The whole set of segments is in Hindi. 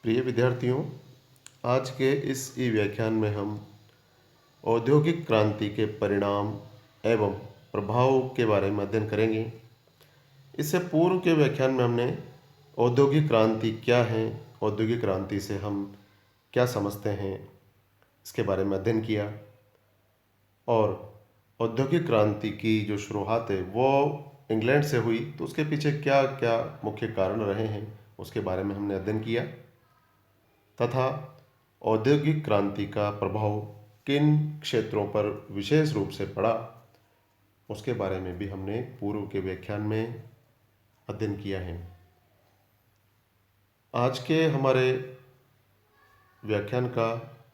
प्रिय विद्यार्थियों, आज के इस ई व्याख्यान में हम औद्योगिक क्रांति के परिणाम एवं प्रभाव के बारे में अध्ययन करेंगे। इससे पूर्व के व्याख्यान में हमने औद्योगिक क्रांति क्या है, औद्योगिक क्रांति से हम क्या समझते हैं, इसके बारे में अध्ययन किया और औद्योगिक क्रांति की जो शुरुआत है वो इंग्लैंड से हुई, तो उसके पीछे क्या क्या मुख्य कारण रहे हैं उसके बारे में हमने अध्ययन किया तथा औद्योगिक क्रांति का प्रभाव किन क्षेत्रों पर विशेष रूप से पड़ा उसके बारे में भी हमने पूर्व के व्याख्यान में अध्ययन किया है। आज के हमारे व्याख्यान का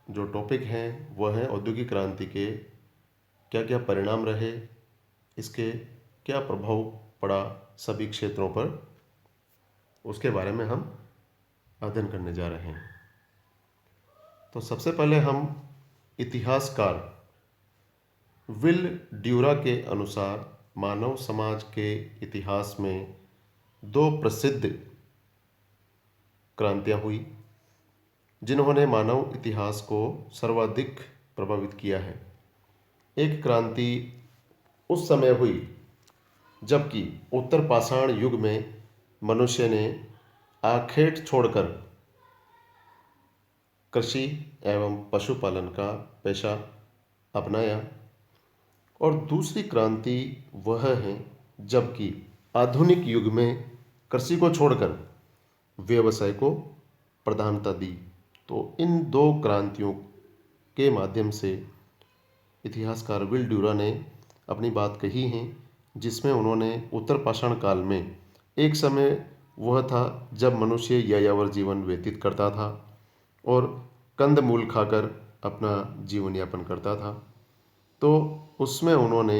जो टॉपिक है वह है औद्योगिक क्रांति के क्या क्या परिणाम रहे, इसके क्या प्रभाव पड़ा सभी क्षेत्रों पर, उसके बारे में हम अध्ययन करने जा रहे हैं। तो सबसे पहले हम इतिहासकार विल ड्यूरा के अनुसार मानव समाज के इतिहास में दो प्रसिद्ध क्रांतियां हुई जिन्होंने मानव इतिहास को सर्वाधिक प्रभावित किया है। एक क्रांति उस समय हुई जबकि उत्तर पाषाण युग में मनुष्य ने आखेट छोड़कर कृषि एवं पशुपालन का पेशा अपनाया, और दूसरी क्रांति वह है जबकि आधुनिक युग में कृषि को छोड़कर व्यवसाय को प्रधानता दी। तो इन दो क्रांतियों के माध्यम से इतिहासकार विल ड्यूरा ने अपनी बात कही है, जिसमें उन्होंने उत्तर पाषाण काल में एक समय वह था जब मनुष्य यायावर जीवन व्यतीत करता था और कंदमूल खाकर अपना जीवन यापन करता था। तो उसमें उन्होंने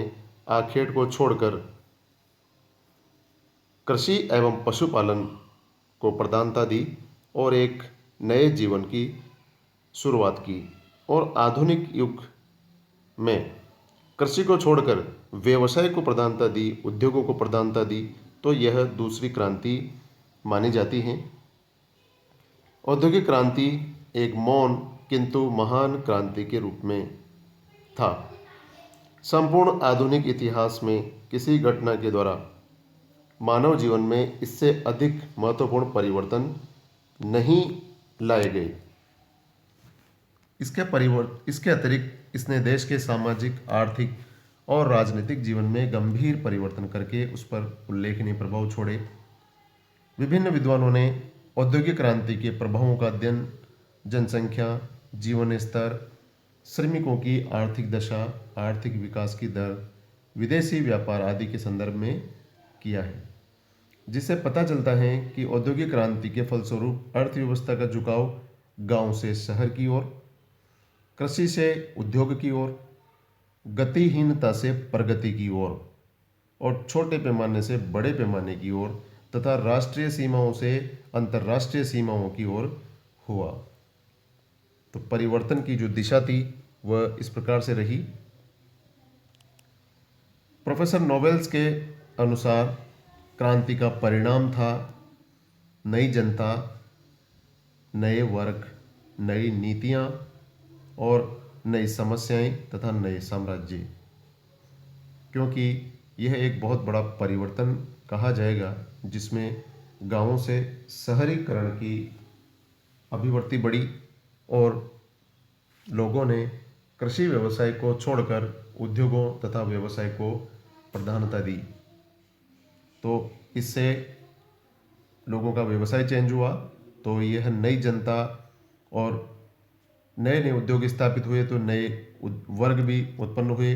आखेट को छोड़कर कृषि एवं पशुपालन को प्रधानता दी और एक नए जीवन की शुरुआत की, और आधुनिक युग में कृषि को छोड़कर व्यवसाय को प्रधानता दी, उद्योगों को प्रधानता दी। तो यह दूसरी क्रांति मानी जाती है। औद्योगिक क्रांति एक मौन किंतु महान क्रांति के रूप में था। संपूर्ण आधुनिक इतिहास में किसी घटना के द्वारा मानव जीवन में इससे अधिक महत्वपूर्ण परिवर्तन नहीं लाए गए। इसके अतिरिक्त इसने देश के सामाजिक, आर्थिक और राजनीतिक जीवन में गंभीर परिवर्तन करके उस पर उल्लेखनीय प्रभाव छोड़े। विभिन्न विद्वानों ने औद्योगिक क्रांति के प्रभावों का अध्ययन जनसंख्या, जीवन स्तर, श्रमिकों की आर्थिक दशा, आर्थिक विकास की दर, विदेशी व्यापार आदि के संदर्भ में किया है, जिससे पता चलता है कि औद्योगिक क्रांति के फलस्वरूप अर्थव्यवस्था का झुकाव गांव से शहर की ओर, कृषि से उद्योग की ओर, गतिहीनता से प्रगति की ओर और छोटे पैमाने से बड़े पैमाने की ओर तथा राष्ट्रीय सीमाओं से अंतर्राष्ट्रीय सीमाओं की ओर हुआ। तो परिवर्तन की जो दिशा थी वह इस प्रकार से रही। प्रोफेसर नोवेल्स के अनुसार क्रांति का परिणाम था नई जनता, नए वर्ग, नई नीतियां और नई समस्याएं तथा नए साम्राज्य, क्योंकि यह एक बहुत बड़ा परिवर्तन कहा जाएगा जिसमें गांवों से शहरीकरण की अभिवृद्धि बढ़ी और लोगों ने कृषि व्यवसाय को छोड़कर उद्योगों तथा व्यवसाय को प्रधानता दी। तो इससे लोगों का व्यवसाय चेंज हुआ, तो यह नई जनता और नए नए उद्योग स्थापित हुए, तो नए वर्ग भी उत्पन्न हुए,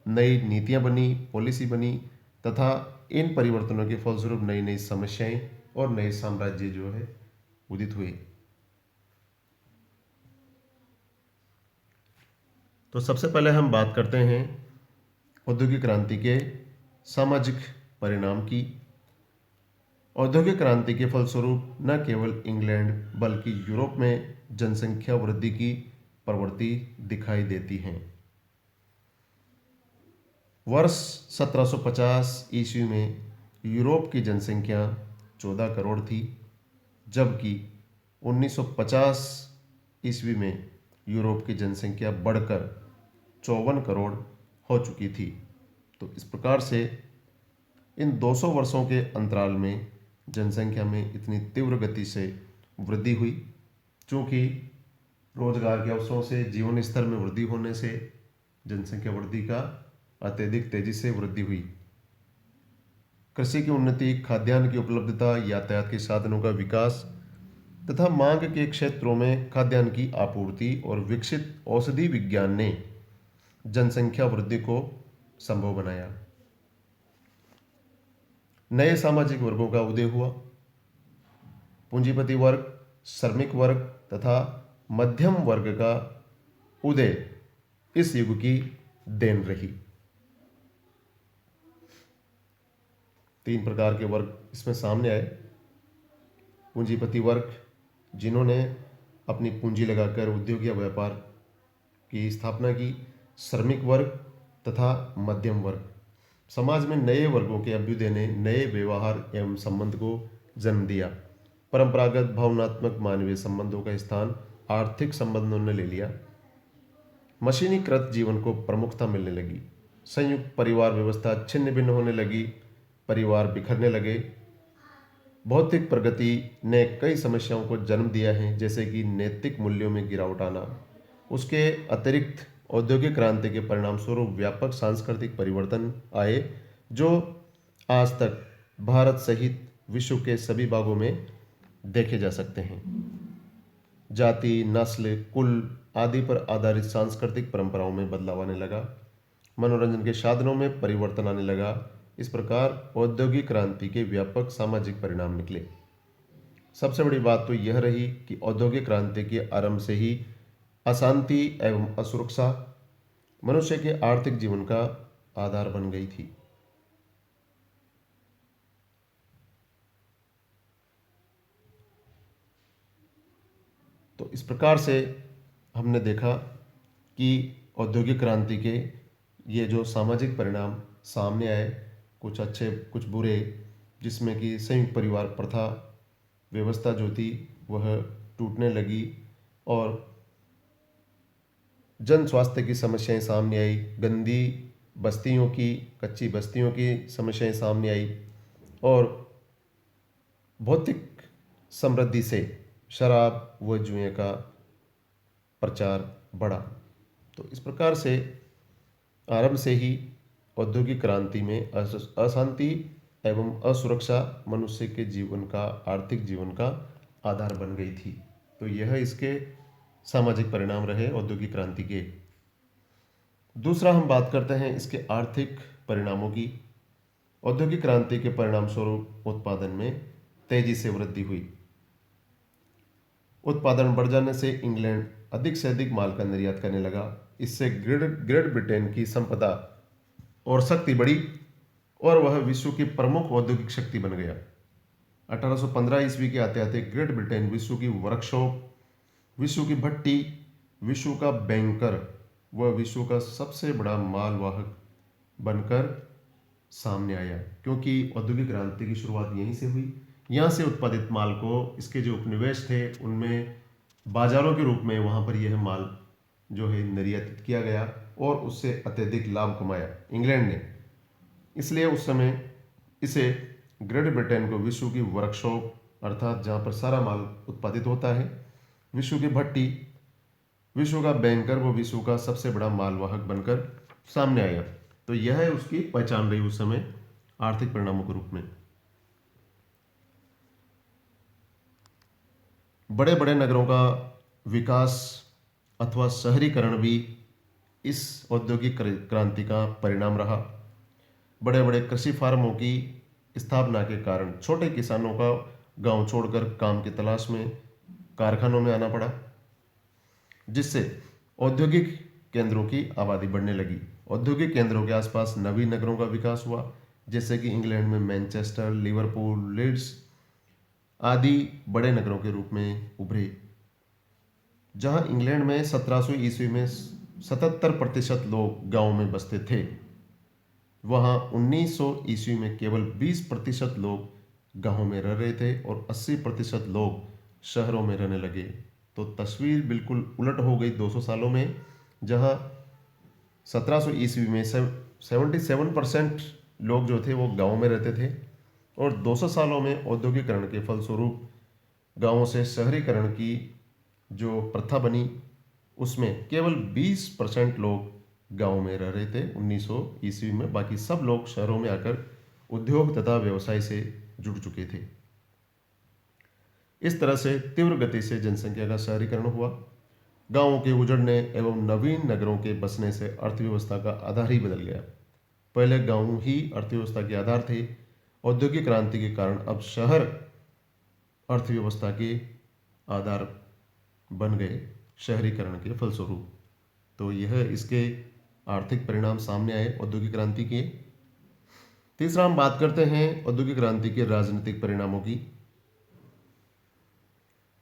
नई नीतियां बनी, पॉलिसी बनी तथा इन परिवर्तनों के फलस्वरूप नई नई समस्याएं और नए साम्राज्य जो है उदित हुए। तो सबसे पहले हम बात करते हैं औद्योगिक क्रांति के सामाजिक परिणाम की। औद्योगिक क्रांति के फलस्वरूप न केवल इंग्लैंड बल्कि यूरोप में जनसंख्या वृद्धि की प्रवृत्ति दिखाई देती है। वर्ष 1750 ईस्वी में यूरोप की जनसंख्या 14 करोड़ थी, जबकि 1950 ईस्वी में यूरोप की जनसंख्या बढ़कर 54 करोड़ हो चुकी थी। तो इस प्रकार से इन 200 वर्षों के अंतराल में जनसंख्या में इतनी तीव्र गति से वृद्धि हुई, क्योंकि रोजगार के अवसरों से, जीवन स्तर में वृद्धि होने से जनसंख्या वृद्धि का अत्यधिक तेजी से वृद्धि हुई। कृषि की उन्नति, खाद्यान्न की उपलब्धता, यातायात के साधनों का विकास तथा मांग के क्षेत्रों में खाद्यान्न की आपूर्ति और विकसित औषधि विज्ञान ने जनसंख्या वृद्धि को संभव बनाया। नए सामाजिक वर्गों का उदय हुआ। पूंजीपति वर्ग, श्रमिक वर्ग तथा मध्यम वर्ग का उदय इस युग की देन रही। 3 प्रकार के वर्ग इसमें सामने आए। पूंजीपति वर्ग, जिन्होंने अपनी पूंजी लगाकर उद्योग या व्यापार की स्थापना की। श्रमिक वर्ग तथा मध्यम वर्ग। समाज में नए वर्गों के अभ्युदय ने नए व्यवहार एवं संबंध को जन्म दिया। परंपरागत भावनात्मक मानवीय संबंधों का स्थान आर्थिक संबंधों ने ले लिया। मशीनीकृत जीवन को प्रमुखता मिलने लगी। संयुक्त परिवार व्यवस्था छिन्न भिन्न होने लगी। परिवार बिखरने लगे। भौतिक प्रगति ने कई समस्याओं को जन्म दिया है, जैसे कि नैतिक मूल्यों में गिरावट आना। उसके अतिरिक्त औद्योगिक क्रांति के परिणाम स्वरूप व्यापक सांस्कृतिक परिवर्तन आए, जो आज तक भारत सहित विश्व के सभी भागों में देखे जा सकते हैं। जाति, नस्ल, कुल आदि पर आधारित सांस्कृतिक परंपराओं में बदलाव आने लगा। मनोरंजन के साधनों में परिवर्तन आने लगा। इस प्रकार औद्योगिक क्रांति के व्यापक सामाजिक परिणाम निकले। सबसे बड़ी बात तो यह रही कि औद्योगिक क्रांति के आरंभ से ही अशांति एवं असुरक्षा मनुष्य के आर्थिक जीवन का आधार बन गई थी। तो इस प्रकार से हमने देखा कि औद्योगिक क्रांति के ये जो सामाजिक परिणाम सामने आए, कुछ अच्छे कुछ बुरे, जिसमें कि संयुक्त परिवार प्रथा व्यवस्था जो थी वह टूटने लगी और जन स्वास्थ्य की समस्याएं सामने आई। गंदी बस्तियों की, कच्ची बस्तियों की समस्याएं सामने आई और भौतिक समृद्धि से शराब व जुए का प्रचार बढ़ा। तो इस प्रकार से आरंभ से ही औद्योगिक क्रांति में अशांति एवं असुरक्षा मनुष्य के जीवन का, आर्थिक जीवन का आधार बन गई थी। तो यह इसके सामाजिक परिणाम रहे औद्योगिक क्रांति के। दूसरा हम बात करते हैं इसके आर्थिक परिणामों की। औद्योगिक क्रांति के परिणाम स्वरूप उत्पादन में तेजी से वृद्धि हुई। उत्पादन बढ़ जाने से इंग्लैंड अधिक से अधिक माल का निर्यात करने लगा। इससे ग्रेट ब्रिटेन की संपदा और शक्ति बढ़ी और वह विश्व की प्रमुख औद्योगिक शक्ति बन गया। 1815 ईस्वी के आते आते ग्रेट ब्रिटेन विश्व की वर्कशॉप, विश्व की भट्टी, विश्व का बैंकर व विश्व का सबसे बड़ा मालवाहक बनकर सामने आया, क्योंकि औद्योगिक क्रांति की शुरुआत यहीं से हुई। यहाँ से उत्पादित माल को इसके जो उपनिवेश थे उनमें बाजारों के रूप में वहाँ पर यह माल जो है निर्यातित किया गया और उससे अत्यधिक लाभ कमाया इंग्लैंड ने। इसलिए उस समय इसे ग्रेट ब्रिटेन को विश्व की वर्कशॉप, अर्थात जहाँ पर सारा माल उत्पादित होता है, विश्व की भट्टी, विश्व का बैंकर व विश्व का सबसे बड़ा मालवाहक बनकर सामने आया। तो यह है उसकी पहचान रही उस समय आर्थिक परिणामों के रूप में। बड़े बड़े नगरों का विकास अथवा शहरीकरण भी इस औद्योगिक क्रांति का परिणाम रहा। बड़े बड़े कृषि फार्मों की स्थापना के कारण छोटे किसानों का गांव छोड़कर काम की तलाश में कारखानों में आना पड़ा, जिससे औद्योगिक केंद्रों की आबादी बढ़ने लगी। औद्योगिक केंद्रों के आसपास नवीन नगरों का विकास हुआ, जैसे कि इंग्लैंड में मैनचेस्टर, लिवरपूल, लीड्स आदि बड़े नगरों के रूप में उभरे। जहां इंग्लैंड में 1700 ईस्वी में 77% लोग गांव में बसते थे, वहां 1900 ईस्वी में केवल 20% लोग गांवों में रह रहे थे और 80% लोग शहरों में रहने लगे। तो तस्वीर बिल्कुल उलट हो गई 200 सालों में, जहां 1700 ईस्वी में 77% लोग जो थे वो गाँव में रहते थे, और 200 सालों में औद्योगिकरण के फलस्वरूप गाँवों से शहरीकरण की जो प्रथा बनी, उसमें केवल 20% लोग गाँव में रह रहे थे 1900 ईस्वी में। बाकी सब लोग शहरों में आकर उद्योग तथा व्यवसाय से जुड़ चुके थे। इस तरह से तीव्र गति से जनसंख्या का शहरीकरण हुआ। गांवों के उजड़ने एवं नवीन नगरों के बसने से अर्थव्यवस्था का आधार ही बदल गया। पहले गांव ही अर्थव्यवस्था के आधार थे। औद्योगिक क्रांति के कारण अब शहर अर्थव्यवस्था के आधार बन गए शहरीकरण के फलस्वरूप। तो यह इसके आर्थिक परिणाम सामने आए औद्योगिक क्रांति के। तीसरा हम बात करते हैं औद्योगिक क्रांति के राजनीतिक परिणामों की।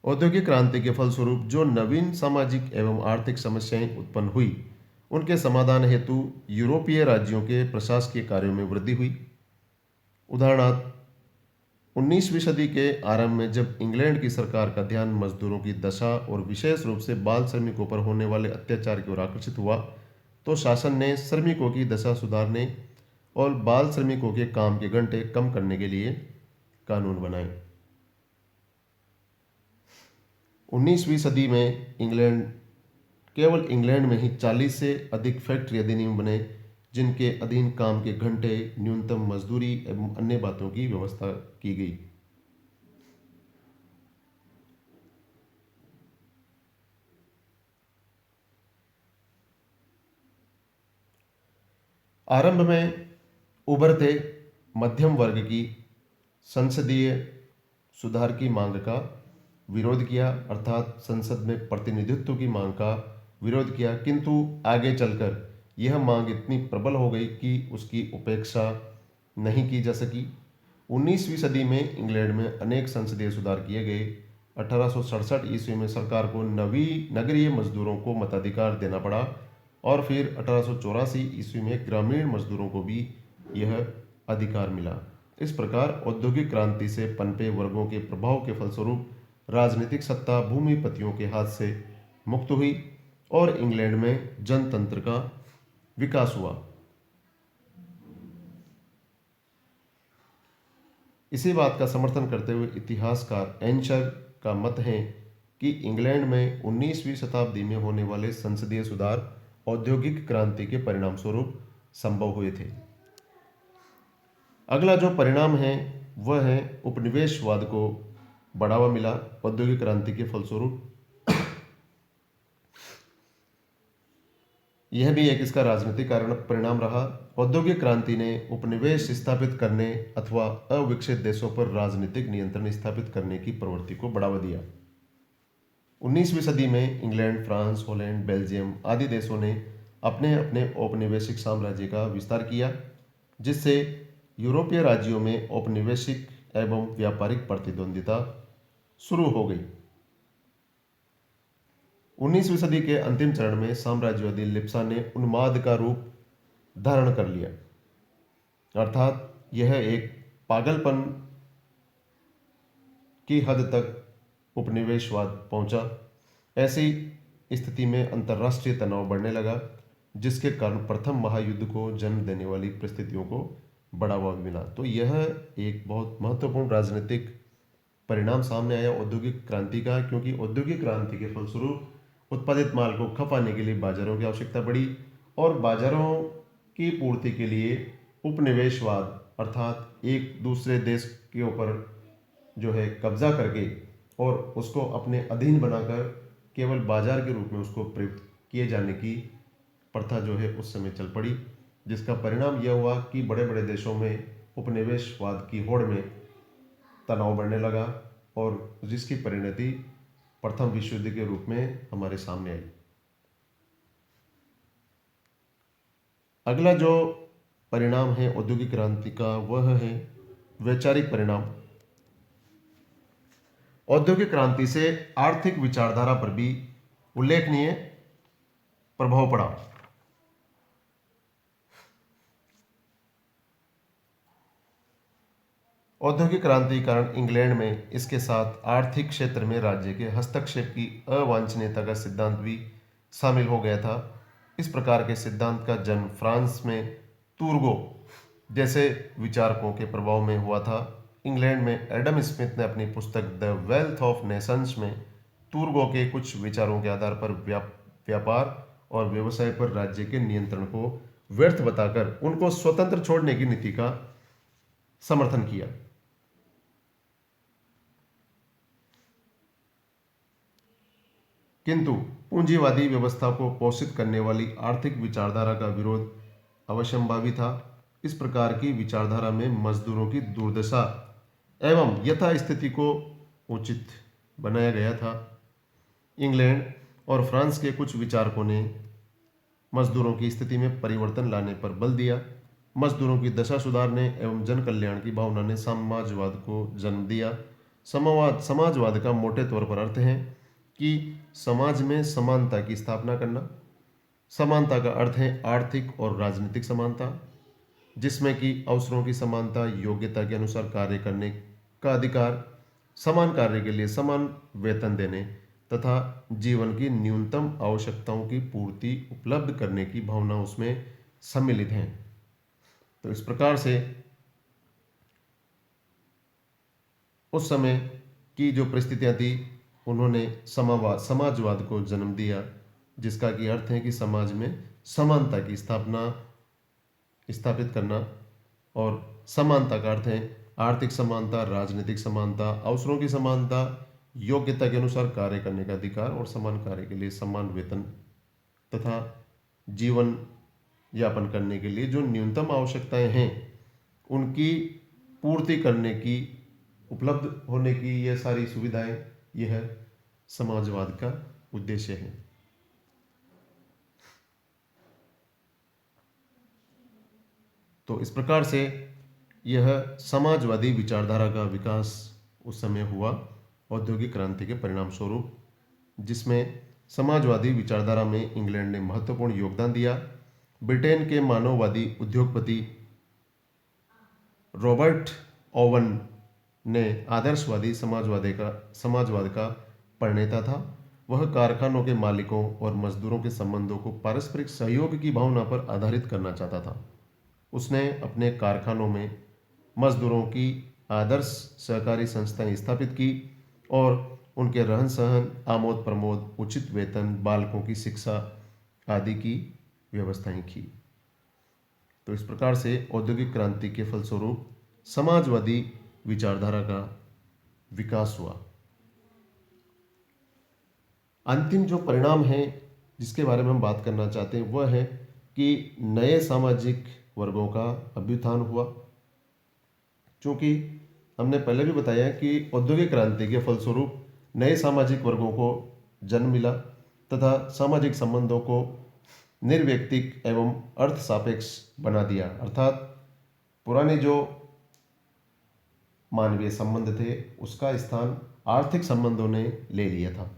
औद्योगिक क्रांति के फलस्वरूप जो नवीन सामाजिक एवं आर्थिक समस्याएं उत्पन्न हुई, उनके समाधान हेतु यूरोपीय राज्यों के प्रशासकीय कार्यों में वृद्धि हुई। उदाहरणार्थ 19वीं सदी के आरंभ में जब इंग्लैंड की सरकार का ध्यान मजदूरों की दशा और विशेष रूप से बाल श्रमिकों पर होने वाले अत्याचार की ओर आकर्षित हुआ, तो शासन ने श्रमिकों की दशा सुधारने और बाल श्रमिकों के काम के घंटे कम करने के लिए कानून बनाए। 19वीं सदी में केवल इंग्लैंड में ही 40 से अधिक फैक्ट्री अधिनियम बने, जिनके अधीन काम के घंटे, न्यूनतम मजदूरी एवं अन्य बातों की व्यवस्था की गई। आरंभ में उभरते मध्यम वर्ग की संसदीय सुधार की मांग का विरोध किया, अर्थात संसद में प्रतिनिधित्व की मांग का विरोध किया, किंतु आगे चलकर यह मांग इतनी प्रबल हो गई कि उसकी उपेक्षा नहीं की जा सकी। 19वीं सदी में इंग्लैंड में अनेक संसदीय सुधार किए गए। 1867 ईस्वी में सरकार को नगरीय मजदूरों को मताधिकार देना पड़ा, और फिर 1884 ईस्वी में ग्रामीण मजदूरों को भी यह अधिकार मिला। इस प्रकार औद्योगिक क्रांति से पनपे वर्गों के प्रभाव के फलस्वरूप राजनीतिक सत्ता भूमिपतियों के हाथ से मुक्त हुई और इंग्लैंड में जनतंत्र का विकास हुआ। इसी बात का समर्थन करते हुए इतिहासकार एंशर का मत है कि इंग्लैंड में 19वीं शताब्दी में होने वाले संसदीय सुधार औद्योगिक क्रांति के परिणाम स्वरूप संभव हुए थे। अगला जो परिणाम है वह है उपनिवेशवाद को बढ़ावा मिला औद्योगिक क्रांति के फलस्वरूप। यह भी एक इसका राजनीतिक कारण परिणाम रहा। औद्योगिक क्रांति ने उपनिवेश स्थापित करने अथवा अविकसित देशों पर राजनीतिक नियंत्रण स्थापित करने की प्रवृत्ति को बढ़ावा दिया। 19वीं सदी में इंग्लैंड, फ्रांस, हॉलैंड, बेल्जियम आदि देशों ने अपने अपने औपनिवेशिक साम्राज्य का विस्तार किया, जिससे यूरोपीय राज्यों में औपनिवेशिक एवं व्यापारिक प्रतिद्वंदिता शुरू हो गई। 19वीं सदी के अंतिम चरण में साम्राज्यवादी लिप्सा ने उन्माद का रूप धारण कर लिया, अर्थात यह एक पागलपन की हद तक उपनिवेशवाद पहुंचा। ऐसी स्थिति में अंतर्राष्ट्रीय तनाव बढ़ने लगा, जिसके कारण प्रथम महायुद्ध को जन्म देने वाली परिस्थितियों को बढ़ावा मिला। तो यह एक बहुत महत्वपूर्ण राजनीतिक परिणाम सामने आया औद्योगिक क्रांति का, क्योंकि औद्योगिक क्रांति के फलस्वरूप उत्पादित माल को खपाने के लिए बाजारों की आवश्यकता पड़ी, और बाजारों की पूर्ति के लिए उपनिवेशवाद अर्थात एक दूसरे देश के ऊपर जो है कब्जा करके और उसको अपने अधीन बनाकर केवल बाजार के रूप में उसको प्रयुक्त किए जाने की प्रथा जो है उस समय चल पड़ी, जिसका परिणाम यह हुआ कि बड़े बड़े देशों में उपनिवेशवाद की होड़ में तनाव बढ़ने लगा, और जिसकी परिणति प्रथम विश्व युद्ध के रूप में हमारे सामने आई। अगला जो परिणाम है औद्योगिक क्रांति का वह है वैचारिक परिणाम। औद्योगिक क्रांति से आर्थिक विचारधारा पर भी उल्लेखनीय प्रभाव पड़ा। औद्योगिक क्रांति के कारण इंग्लैंड में इसके साथ आर्थिक क्षेत्र में राज्य के हस्तक्षेप की अवांछनीयता का सिद्धांत भी शामिल हो गया था। इस प्रकार के सिद्धांत का जन्म फ्रांस में तूर्गो जैसे विचारकों के प्रभाव में हुआ था। इंग्लैंड में एडम स्मिथ ने अपनी पुस्तक द वेल्थ ऑफ नेशंस में तूर्गो के कुछ विचारों के आधार पर व्यापार और व्यवसाय पर राज्य के नियंत्रण को व्यर्थ बताकर उनको स्वतंत्र छोड़ने की नीति का समर्थन किया। किंतु पूंजीवादी व्यवस्था को पोषित करने वाली आर्थिक विचारधारा का विरोध अवश्यंभावी था। इस प्रकार की विचारधारा में मजदूरों की दुर्दशा एवं यथास्थिति को उचित बनाया गया था। इंग्लैंड और फ्रांस के कुछ विचारकों ने मजदूरों की स्थिति में परिवर्तन लाने पर बल दिया। मजदूरों की दशा सुधारने एवं जन कल्याण की भावना ने समाजवाद को जन्म दिया। समाजवाद का मोटे तौर पर अर्थ है कि समाज में समानता की स्थापना करना। समानता का अर्थ है आर्थिक और राजनीतिक समानता, जिसमें कि अवसरों की समानता, योग्यता के अनुसार कार्य करने का अधिकार, समान कार्य के लिए समान वेतन देने तथा जीवन की न्यूनतम आवश्यकताओं की पूर्ति उपलब्ध करने की भावना उसमें सम्मिलित है। तो इस प्रकार से उस समय की जो परिस्थितियां थी, उन्होंने समाजवाद को जन्म दिया, जिसका कि अर्थ है कि समाज में समानता की स्थापित करना। और समानता का अर्थ है आर्थिक समानता, राजनीतिक समानता, अवसरों की समानता, योग्यता के अनुसार कार्य करने का अधिकार और समान कार्य के लिए समान वेतन तथा जीवन यापन करने के लिए जो न्यूनतम आवश्यकताएं हैं उनकी पूर्ति करने की, उपलब्ध होने की ये सारी सुविधाएं, यह समाजवाद का उद्देश्य है। तो इस प्रकार से यह समाजवादी विचारधारा का विकास उस समय हुआ औद्योगिक क्रांति के परिणाम स्वरूप, जिसमें समाजवादी विचारधारा में इंग्लैंड ने महत्वपूर्ण योगदान दिया। ब्रिटेन के मानववादी उद्योगपति रॉबर्ट ओवन ने आदर्शवादी समाजवाद का प्रणेता था। वह कारखानों के मालिकों और मजदूरों के संबंधों को पारस्परिक सहयोग की भावना पर आधारित करना चाहता था। उसने अपने कारखानों में मजदूरों की आदर्श सहकारी संस्थाएं स्थापित की और उनके रहन सहन, आमोद प्रमोद, उचित वेतन, बालकों की शिक्षा आदि की व्यवस्थाएं की। तो इस प्रकार से औद्योगिक क्रांति के फलस्वरूप समाजवादी विचारधारा का विकास हुआ। अंतिम जो परिणाम है जिसके बारे में हम बात करना चाहते हैं वह है कि नए सामाजिक वर्गों का अभ्युत्थान हुआ। क्योंकि हमने पहले भी बताया कि औद्योगिक क्रांति के फलस्वरूप नए सामाजिक वर्गों को जन्म मिला तथा सामाजिक संबंधों को निर्व्यक्तिक एवं अर्थ सापेक्ष बना दिया। अर्थात पुराने जो मानवीय संबंध थे उसका स्थान आर्थिक संबंधों ने ले लिया था।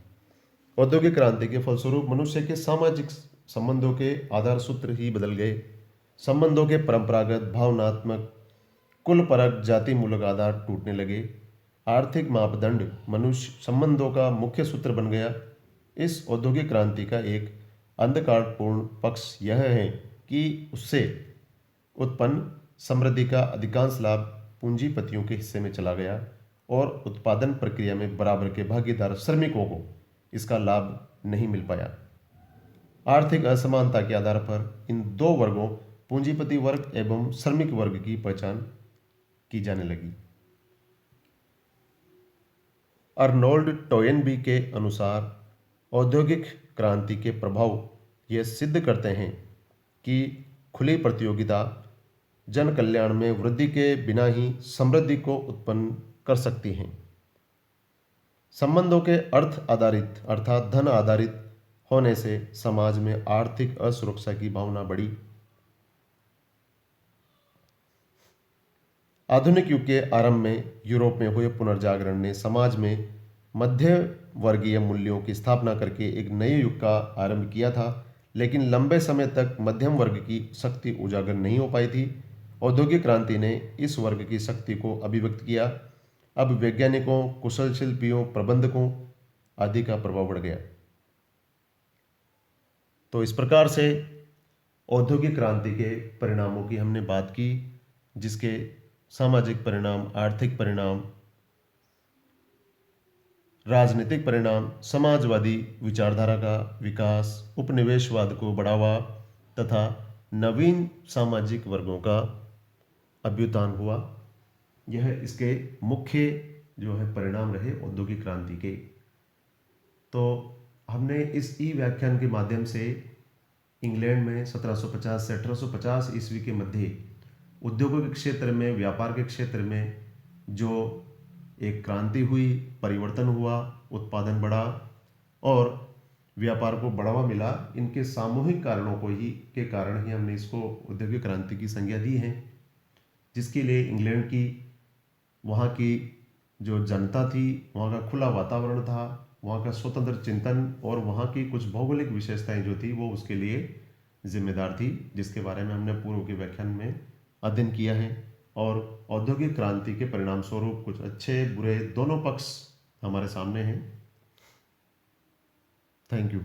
औद्योगिक क्रांति के फलस्वरूप मनुष्य के सामाजिक संबंधों के आधार सूत्र ही बदल गए। संबंधों के परंपरागत, भावनात्मक, कुल परक, जाति मूलक आधार टूटने लगे। आर्थिक मापदंड मनुष्य संबंधों का मुख्य सूत्र बन गया। इस औद्योगिक क्रांति का एक अंधकारपूर्ण पक्ष यह है कि उससे उत्पन्न समृद्धि का अधिकांश लाभ पूंजीपतियों के हिस्से में चला गया और उत्पादन प्रक्रिया में बराबर के भागीदार श्रमिकों को इसका लाभ नहीं मिल पाया। आर्थिक असमानता के आधार पर इन दो वर्गों, पूंजीपति वर्ग एवं श्रमिक वर्ग की पहचान की जाने लगी। अर्नोल्ड टोयनबी के अनुसार औद्योगिक क्रांति के प्रभाव यह सिद्ध करते हैं कि खुली प्रतियोगिता जन कल्याण में वृद्धि के बिना ही समृद्धि को उत्पन्न कर सकती हैं। संबंधों के अर्थ आधारित अर्थात धन आधारित होने से समाज में आर्थिक असुरक्षा की भावना बढ़ी। आधुनिक युग के आरंभ में यूरोप में हुए पुनर्जागरण ने समाज में मध्य वर्गीय मूल्यों की स्थापना करके एक नए युग का आरंभ किया था, लेकिन लंबे समय तक मध्यम वर्ग की शक्ति उजागर नहीं हो पाई थी। औद्योगिक क्रांति ने इस वर्ग की शक्ति को अभिव्यक्त किया। अब वैज्ञानिकों, कुशल शिल्पियों, प्रबंधकों आदि का प्रभाव बढ़ गया। तो इस प्रकार से औद्योगिक क्रांति के परिणामों की हमने बात की, जिसके सामाजिक परिणाम, आर्थिक परिणाम, राजनीतिक परिणाम, समाजवादी विचारधारा का विकास, उपनिवेशवाद को बढ़ावा तथा नवीन सामाजिक वर्गों का अभ्युत्थान हुआ। यह इसके मुख्य जो है परिणाम रहे औद्योगिक क्रांति के। तो हमने इस ई व्याख्यान के माध्यम से इंग्लैंड में 1750 से 1850 ईस्वी के मध्य उद्योगों के क्षेत्र में, व्यापार के क्षेत्र में जो एक क्रांति हुई, परिवर्तन हुआ, उत्पादन बढ़ा और व्यापार को बढ़ावा मिला, इनके सामूहिक कारणों को ही के कारण ही हमने इसको औद्योगिक क्रांति की संज्ञा दी है, जिसके लिए इंग्लैंड की वहाँ की जो जनता थी, वहाँ का खुला वातावरण था, वहाँ का स्वतंत्र चिंतन और वहाँ की कुछ भौगोलिक विशेषताएं जो थी वो उसके लिए जिम्मेदार थी, जिसके बारे में हमने पूर्व के व्याख्यान में अध्ययन किया है। और औद्योगिक क्रांति के परिणाम स्वरूप कुछ अच्छे बुरे दोनों पक्ष हमारे सामने हैं। Thank you.